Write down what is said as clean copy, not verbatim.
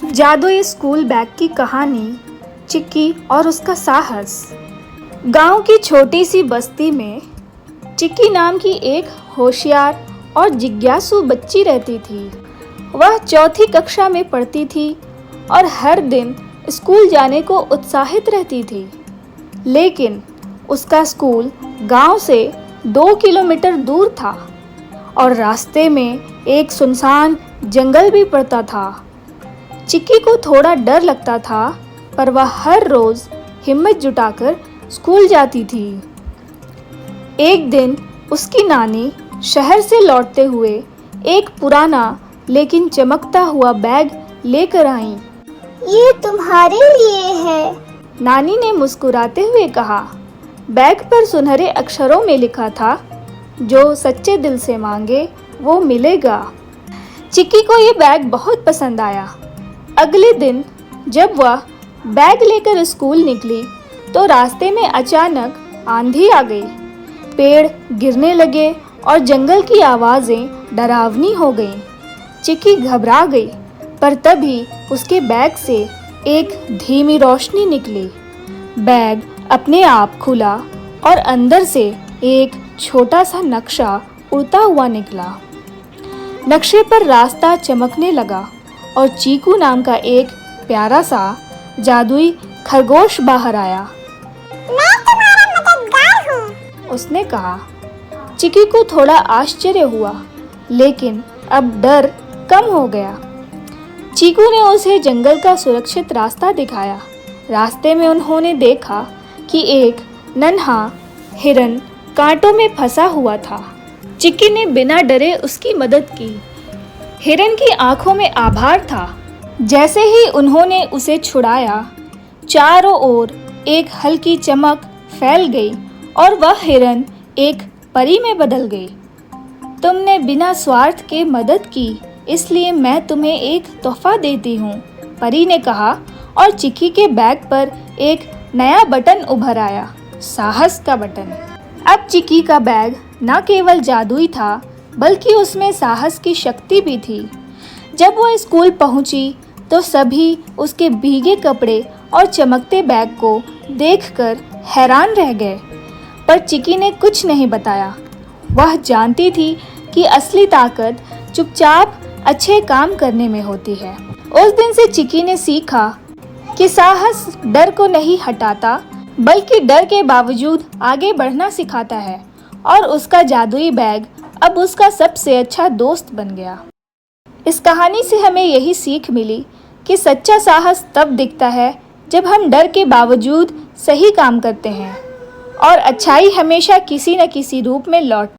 जादुई school bag की कहानी, चिक्की और उसका साहस। गांव की छोटी सी बस्ती में चिक्की नाम की एक होशियार और जिज्ञासु बच्ची रहती थी। वह चौथी कक्षा में पढ़ती थी और हर दिन स्कूल जाने को उत्साहित रहती थी। लेकिन उसका स्कूल गांव से 2 किलोमीटर दूर था और रास्ते में एक सुनसान जंगल भी पड़ता था। चिक्की को थोड़ा डर लगता था, पर वह हर रोज हिम्मत जुटाकर स्कूल जाती थी। एक दिन उसकी नानी शहर से लौटते हुए एक पुराना लेकिन चमकता हुआ बैग लेकर आईं। ये तुम्हारे लिए है, नानी ने मुस्कुराते हुए कहा। बैग पर सुनहरे अक्षरों में लिखा था, जो सच्चे दिल से मांगे वो मिलेगा। चिक्की को ये बैग बहुत पसंद आया। अगले दिन जब वह बैग लेकर स्कूल निकली तो रास्ते में अचानक आंधी आ गई। पेड़ गिरने लगे और जंगल की आवाज़ें डरावनी हो गईं। चिक्की घबरा गई, पर तभी उसके बैग से एक धीमी रोशनी निकली। बैग अपने आप खुला और अंदर से एक छोटा सा नक्शा उड़ता हुआ निकला। नक्शे पर रास्ता चमकने लगा और चीकू नाम का एक प्यारा सा जादुई खरगोश बाहर आया। मैं तुम्हारा मददगार हूँ, उसने कहा। चिक्की को थोड़ा आश्चर्य हुआ, लेकिन अब डर कम हो गया। चीकू ने उसे जंगल का सुरक्षित रास्ता दिखाया। रास्ते में उन्होंने देखा कि एक नन्हा हिरन कांटों में फंसा हुआ था। चिक्की ने बिना डरे उसकी मदद की। हिरन की आंखों में आभार था। जैसे ही उन्होंने उसे छुड़ाया, चारों ओर एक हल्की चमक फैल गई और वह हिरन एक परी में बदल गई। तुमने बिना स्वार्थ के मदद की, इसलिए मैं तुम्हें एक तोहफा देती हूँ, परी ने कहा। और चिक्की के बैग पर एक नया बटन उभर आया, साहस का बटन। अब चिक्की का बैग न केवल जादुई था, बल्कि उसमें साहस की शक्ति भी थी। जब वह स्कूल पहुंची तो सभी उसके भीगे कपड़े और चमकते बैग को देखकर हैरान रह गए, पर चिक्की ने कुछ नहीं बताया। वह जानती थी कि असली ताकत चुपचाप अच्छे काम करने में होती है। उस दिन से चिक्की ने सीखा कि साहस डर को नहीं हटाता, बल्कि डर के बावजूद आगे बढ़ना सिखाता है। और उसका जादुई बैग अब उसका सबसे अच्छा दोस्त बन गया। इस कहानी से हमें यही सीख मिली कि सच्चा साहस तब दिखता है जब हम डर के बावजूद सही काम करते हैं, और अच्छाई हमेशा किसी न किसी रूप में लौट